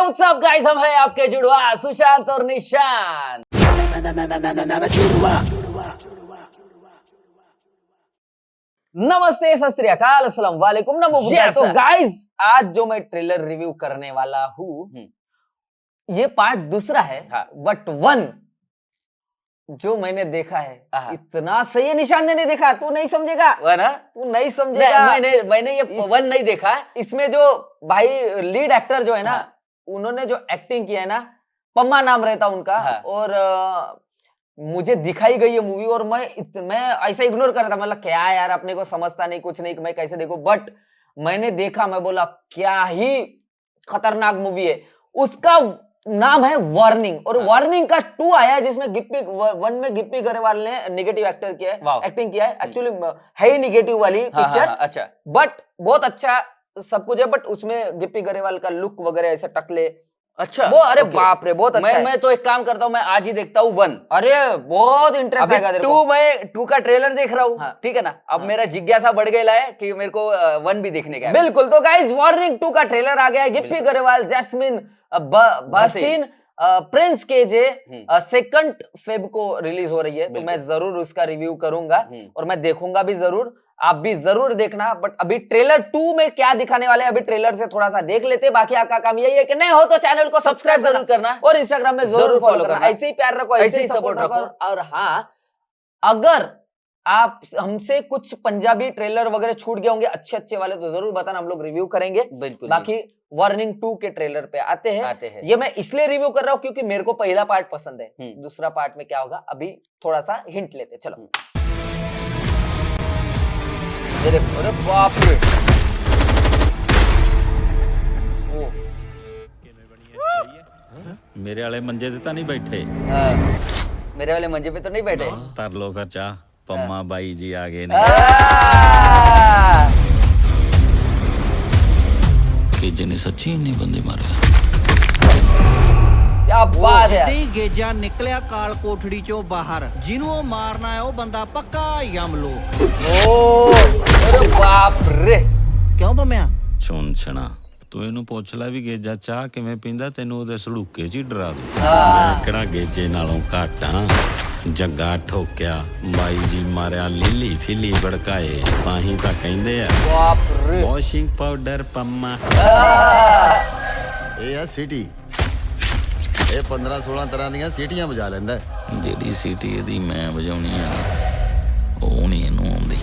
What's up guys, हम है आपके जुड़वा सुशांत और निशान। नमस्ते, सत श्री अकाल, अस्सलाम वालेकुम, नमो बुद्धाय। तो गाइस, आज जो मैं ट्रेलर रिव्यू करने वाला हूँ, ये पार्ट दूसरा है, बट वन जो मैंने देखा है इतना सही है। निशान ने नहीं देखा, तू नहीं समझेगा, तू नहीं समझेगा। मैंने ये वन नहीं देखा। इसमें जो भाई लीड एक्टर जो है ना, उन्होंने जो एक्टिंग किया है ना, पम्मा नाम रहता उनका, और मुझे दिखाई गई है मूवी, और मैं ऐसा इग्नोर कर रहा था, मतलब क्या यार, अपने को समझता नहीं, कुछ नहीं, मैं कैसे देखूं। बट मैंने देखा, मैं बोला क्या ही खतरनाक मूवी है। उसका नाम है वार्निंग, और वार्निंग का 2 आया है, जिसमें वन में गिप्पी गरेवाल ने नेगेटिव एक्टर किया है, एक्टिंग किया है। एक्चुअली है ही नेगेटिव वाली पिक्चर, अच्छा, बट बहुत अच्छा सब कुछ है। बट उसमें गिप्पी गरेवाल का लुक वगैरह ऐसे टकले, अच्छा वो, अरे बाप रे, बहुत अच्छा। मैं तो एक काम करता हूँ, मैं आज ही देखता हूँ वन। अरे बहुत इंटरेस्ट आएगा। 2 मैं 2 का ट्रेलर देख रहा हूँ, ठीक है ना। अब मेरा जिज्ञासा बढ़ गया है कि मेरे को वन भी देखने का है। बिल्कुल। तो गाइस, वार्निंग 2 का ट्रेलर आ गया है। गिप्पी गरेवाल, जैस्मिन भासीन, प्रिंस केजे 2 फेब को रिलीज हो रही है, तो मैं जरूर उसका रिव्यू करूंगा और मैं देखूंगा भी जरूर, आप भी जरूर देखना। बट अभी ट्रेलर 2 में क्या दिखाने वाले हैं, अभी ट्रेलर से थोड़ा सा देख लेते हैं। बाकी आपका काम यही है कि नए हो तो चैनल को सब्सक्राइब जरूर करना और इंस्टाग्राम में जरूर फॉलो करना। ऐसे ही प्यार रखो, ऐसे ही सपोर्ट रखो। और हाँ, अगर आप हमसे कुछ पंजाबी ट्रेलर वगैरह छूट गए होंगे अच्छे वाले, तो जरूर बताना, हम लोग रिव्यू करेंगे। बिल्कुल। बाकी वार्निंग 2 के ट्रेलर पे आते हैं। ये मैं इसलिए रिव्यू कर रहा हूँ क्योंकि मेरे को पहला पार्ट पसंद है। दूसरा पार्ट में क्या होगा, अभी थोड़ा सा हिंट लेते। चलो। अरे बाप रे, मेरे वाले मंजे पे तो नहीं बैठे। मेरे वाले मंजे पे तो नहीं बैठे। तरलो का चाह, पम्मा बाई जी आ गए कि जिन्हें सच्ची नहीं बंदे मारे। क्या बात है। गेजा निकलिया काल कोठड़ी चो बाहर, जिन्हों मारना है वो बंदा पक्का यमलो। अरे बाप रे, क्यों बम्या सुन छना, तू इनू पुछ ला भी गेजा चाह किवें पींदा, तेनू ओदे सड़ूके च ही डरा दू। मैं किहड़ा गेजे नालों घट हां। जग्गा ठोकिया, बाई जी मारिया, लीली फिली भड़काए, ताही तां कहिंदे आ बाप रे, वॉशिंग पाउडर पम्मा। ਇਹ ਆ ਸਿਟੀ, ਇਹ 15-16 ਤਰ੍ਹਾਂ ਦੀਆਂ ਸੀਟੀਆਂ ਵਜਾ ਲੈਂਦਾ। ਜਿਹੜੀ ਸੀਟੀ ਇਹਦੀ ਮੈਂ ਵਜਾਉਣੀ ਆ, ਉਹ ਨਹੀਂ ਇਹਨੂੰ ਆਉਂਦੀ।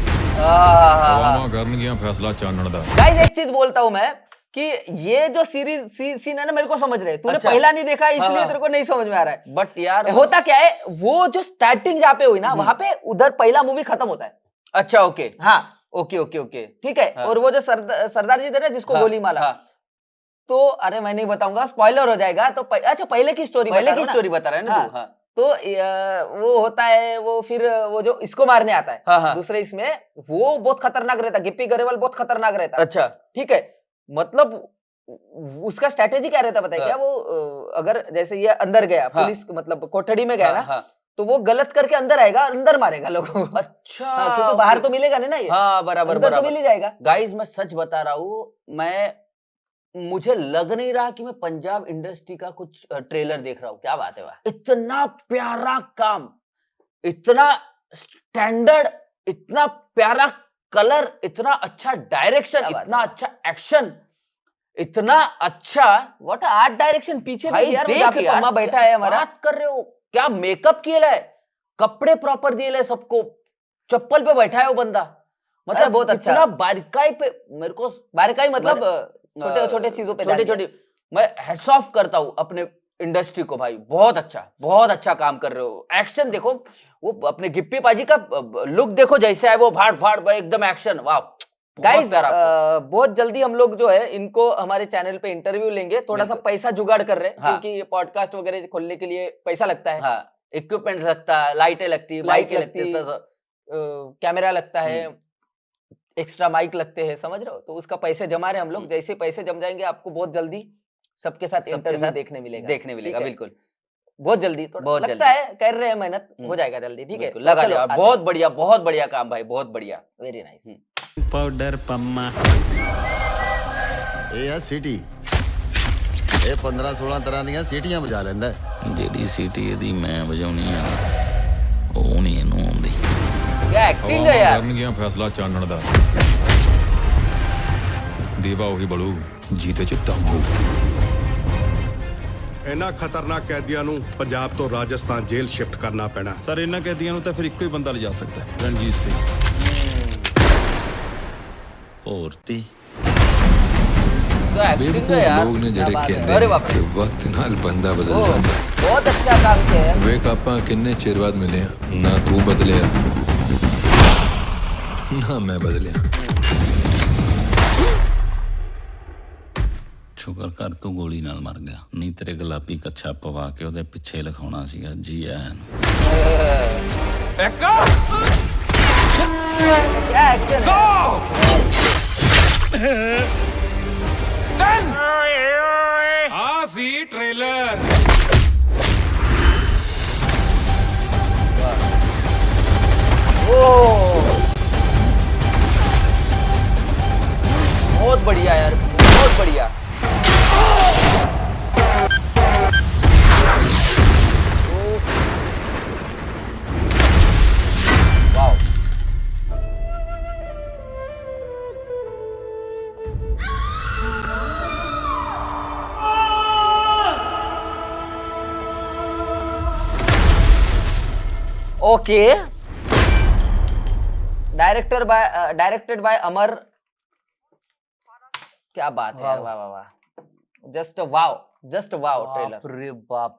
करनगियां फैसला चानन दा। गाइस, एक चीज बोलता हूं मैं कि ये जो सीन है ना, मेरे को समझ रहे, तूने पहला नहीं देखा इसलिए तेरे को नहीं समझ में आ रहा है। बट यार होता क्या है, वो जो स्टार्टिंग जहाँ पे हुई ना, वहां पे उधर पहला मूवी खत्म होता है। अच्छा, ओके, हाँ, ओके, ठीक है। और वो जो सरदार जी थे ना, जिसको गोली मारा, तो अरे मैं नहीं बताऊंगा, स्पॉइलर हो जाएगा। तो अच्छा, पहले की स्टोरी बता रहा है ना। तो वो होता है, वो फिर वो जो इसको मारने आता है, दूसरे इसमें, वो बहुत खतरनाक रहता है। गिप्पी गरेवाल बहुत खतरनाक रहता है। अच्छा, ठीक है। मतलब उसका स्ट्रेटेजी क्या रहता है पता है क्या? वो अगर जैसे ये अंदर गया, पुलिस मतलब कोठड़ी में गया ना, तो वो गलत करके अंदर आएगा, अंदर मारेगा लोगों को। अच्छा, क्योंकि बाहर तो मिलेगा नहीं ना ये। हाँ, बराबर तो मिल ही जाएगा। गाइस, मैं सच बता रहा हूँ, मुझे लग नहीं रहा कि मैं पंजाब इंडस्ट्री का कुछ ट्रेलर देख रहा हूँ। क्या बात है वाह, इतना प्यारा काम, इतना स्टैंडर्ड, इतना प्यारा कलर, इतना अच्छा डायरेक्शन, इतना अच्छा एक्शन, इतना अच्छा व्हाट आर्ट डायरेक्शन। पीछे देखिए यार, जहाँ पे पम्मा बैठा है हमारा, बात कर रहे हो, क्या मेकअप किया है, कपड़े प्रॉपर दिए है सबको, चप्पल पे बैठा है वो बंदा, मतलब बहुत अच्छा। इतना बारीकाई पे, मेरे को बारीकाई मतलब छोटे चीजों पे, छोटी मैं हेड्स ऑफ करता हूँ अपने इंडस्ट्री को भाई। बहुत अच्छा काम कर रहे हो। एक्शन देखो, वो अपने गिप्पी पाजी का लुक देखो, जैसे है वो भाड़ एकदम एक्शन, वाह। गाइस, बहुत जल्दी हम लोग जो है इनको हमारे चैनल पे इंटरव्यू लेंगे। थोड़ा सा पैसा जुगाड़ कर रहे हैं, क्योंकि ये पॉडकास्ट वगैरह खोलने के लिए पैसा लगता है, इक्विपमेंट लगता है, लाइटें लगती है, बाइक लगती है, कैमरा लगता है, एक्स्ट्रा माइक लगते हैं, समझ रहे हो। तो उसका पैसे जमा रहे हम लोग। जैसे पैसे जम जाएंगे, आपको बहुत जल्दी सबके साथ इंटरव्यू देखने मिलेगा। बिल्कुल, बहुत जल्दी, थोड़ा लगता है, कर रहे हैं मेहनत, हो जाएगा जल्दी, ठीक है। लगा लिया, बहुत बढ़िया काम भाई, बहुत बढ़िया, वेरी नाइस। पाउडर पम्मा, ਇਹ ਆ ਸਿਟੀ, ਇਹ 15-16 ਤਰ੍ਹਾਂ ਦੀਆਂ ਸੀਟੀਆਂ ਵਜਾ ਲੈਂਦਾ ਹੈ। ਜਿਹੜੀ ਸੀਟੀ ਇਹਦੀ ਮੈਂ ਵਜਾਉਣੀ ਆ ਉਹ ਨਹੀਂ ਇਹਨੂੰ ਆਉਂਦੀ। क्या एक्टिंग है ਹਵਾਵਾਂ यार। ਕਰਨਗੀਆਂ ਫੈਸਲਾ ਚਾਨਣ ਦਾ। ਦੀਵਾ ਉਹੀ ਬਲੂ ਜੀਤੇ ਚ ਦਮ ਹੋਊ। ਇਹਨਾਂ ਖਤਰਨਾਕ ਕੈਦੀਆਂ ਨੂੰ ਪੰਜਾਬ ਤੋਂ ਰਾਜਸਥਾਨ ਜੇਲ੍ਹ ਸ਼ਿਫਟ ਕਰਨਾ ਪੈਣਾ। ਸਰ ਇਹਨਾਂ ਕੈਦੀਆਂ ਨੂੰ ਤਾਂ ਫਿਰ ਇੱਕੋ ਹੀ ਬੰਦਾ ਲਿਜਾ ਸਕਦਾ ਹੈ, ਰਣਜੀਤ ਸਿੰਘ। ਭੋਰਤੀ तो एक्टिंग है यार। ਲੋਕ ਨੇ ਜਿਹੜੇ क्या बात है। ਕਹਿੰਦੇ अरे ਨੇ बाप रे। ਕਿ ਵਕਤ ਨਾਲ ਬੰਦਾ ਬਦਲ ओ, ਜਾਂਦਾ। बहुत अच्छा काम किया यार। ਵੇਖ ਆਪਾਂ ਕਿੰਨੇ ਚਿਰ ਬਾਅਦ ਮਿਲੇ ਆ, ਨਾ ਤੂੰ ਬਦਲਿਆ ਨਾ ਮੈਂ ਬਦਲਿਆ। ਸ਼ੁਕਰ ਕਰ ਤੂੰ ਗੋਲੀ ਨਾਲ ਮਰ ਗਿਆ, ਨਹੀਂ ਤੇਰੇ ਗੁਲਾਬੀ ਕੱਛਾ ਪਵਾ ਕੇ ਉਹਦੇ ਪਿੱਛੇ ਲਿਖਾਉਣਾ ਸੀਗਾ ਜੀ ਐਨ। क्या एक्शन है। ਆ ਸੀ ਟ੍ਰੇਲਰ। बहुत बढ़िया यार, बहुत बढ़िया। वाओ। ओके। डायरेक्टेड बाय अमर। क्या बात है, वाह वाह वाह, जस्ट वाओ ट्रेलर। रे बाप।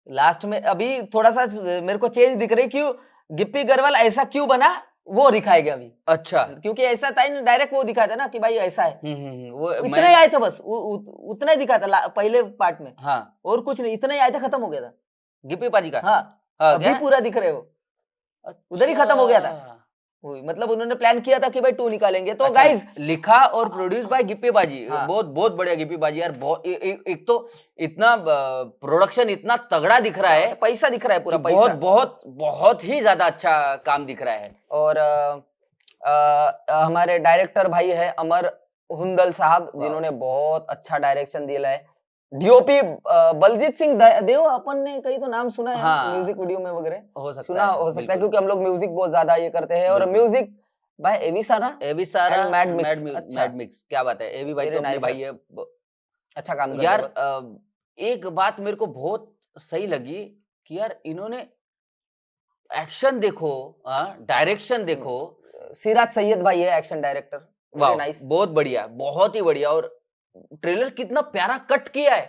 लास्ट में अभी थोड़ा सा मेरे को चेंज दिख रही, क्यों गिप्पी गर्वाल ऐसा क्यों बना वो दिखाएगा अभी। अच्छा, क्योंकि ऐसा था ना, डायरेक्ट वो दिखाया था ना कि भाई ऐसा है। वो इतना ही आया था बस, उतना ही दिखा था पहले पार्ट में। हाँ, और कुछ नहीं, इतना ही आया था, खत्म हो गया था गिप्पी पाजी का। हाँ, अभी पूरा दिख रहे हो, उधर ही खत्म हो गया था। मतलब उन्होंने प्लान किया था कि भाई 2 निकालेंगे। तो गाइस, लिखा और प्रोड्यूस बाय गिप्पी बाजी। हाँ। बहुत बढ़िया गिप्पी बाजी यार। बहुत एक तो इतना प्रोडक्शन इतना तगड़ा दिख रहा है, पैसा दिख रहा है पूरा, पैसा बहुत ही ज्यादा अच्छा काम दिख रहा है। और हमारे डायरेक्टर भाई है अमर हुंदल साहब, जिन्होंने बहुत अच्छा डायरेक्शन दिया है। डीओपी बलजीत सिंह देव, अपन ने कहीं तो नाम सुना है। हाँ। म्यूजिक वीडियो में वगैरह हो सकता सुना है, हो सकता है, बिल्कुल। क्योंकि हम लोग म्यूजिक बहुत ज्यादा ये करते हैं। और बिल्कुल। म्यूजिक भाई एवी सारा And मैड मिक्स। अच्छा। मैड मिक्स, क्या बात है। एवी भाई Very तो अपने nice भाई है। अच्छा काम कर यार रहे हो। एक बात मेरे को बहुत सही लगी कि यार इन्होंने एक्शन देखो, डायरेक्शन देखो। सिराज सैयद भाई है एक्शन डायरेक्टर। वाह, नाइस। बहुत बढ़िया, बहुत ही बढ़िया। और ट्रेलर कितना प्यारा कट किया है,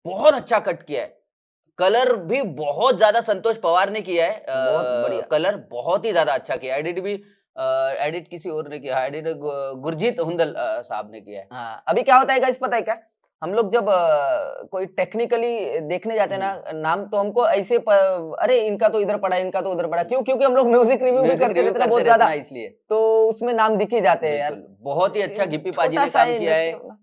बहुत अच्छा कट किया है। कलर भी बहुत ज्यादा संतोष पवार ने किया है। बहुत बढ़िया। कलर बहुत ही ज्यादा अच्छा किया। एडिट भी एडिट किसी और ने किया, एडिट गुरजीत हुंदल साहब ने किया है। हाँ, अभी क्या होता है गाइस, पता है क्या, हम लोग जब कोई टेक्निकली देखने जाते हैं ना नाम, तो हमको ऐसे अरे इनका तो इधर पड़ा, इनका तो उधर पड़ा, क्यों? क्योंकि हम लोग म्यूजिक रिव्यू भी Music करते review रहते हैं करते बहुत रहते ज्यादा, हैं ना, इसलिए तो उसमें नाम दिख ही जाते हैं यार। बिल्कुल, बहुत ही अच्छा गिप्पी पाजी छोटा ने सा काम किया है। industry होना।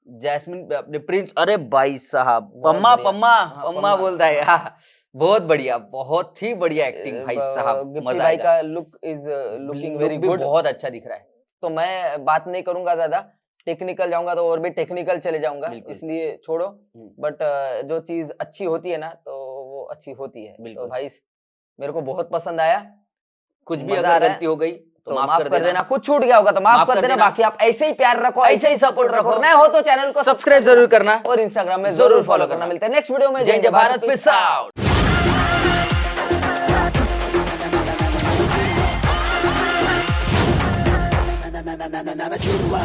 जैस्मिन अपने प्रिंस, अरे भाई साहब, बहुत पम्मा बढ़िया। पम्मा हाँ, पम्मा पम्मा। बोलता है। हाँ, बहुत बढ़िया, बहुत ही बढ़िया एक्टिंग भाई साहब, गिप्पी मजा भाई आएगा। का लुक इज लुकिंग वेरी भी गुड। बहुत अच्छा दिख रहा है। तो मैं बात नहीं करूंगा ज्यादा, टेक्निकल जाऊंगा तो और भी टेक्निकल चले जाऊंगा, बिल्कुल। इसलिए छोड़ो। बट जो चीज अच्छी होती है ना, तो वो अच्छी होती है। बिल्कुल। तो भाई मेरे को बहुत पसंद आया। कुछ भी मजा आ अगर रहा है, गलती हो गई तो माफ कर देना। कुछ छूट गया होगा तो माफ कर देना। बाकी आप ऐसे ही प्यार रखो, ऐसे ही सपोर्ट रखो। नए हो तो चैनल को सब्सक्राइब जरूर करना और इंस्टाग्राम में जरूर जरूर follow फॉलो करना। करना। मिलते हैं नेक्स्ट वीडियो में। जय जय भारत, पीस आउट। जुड़वा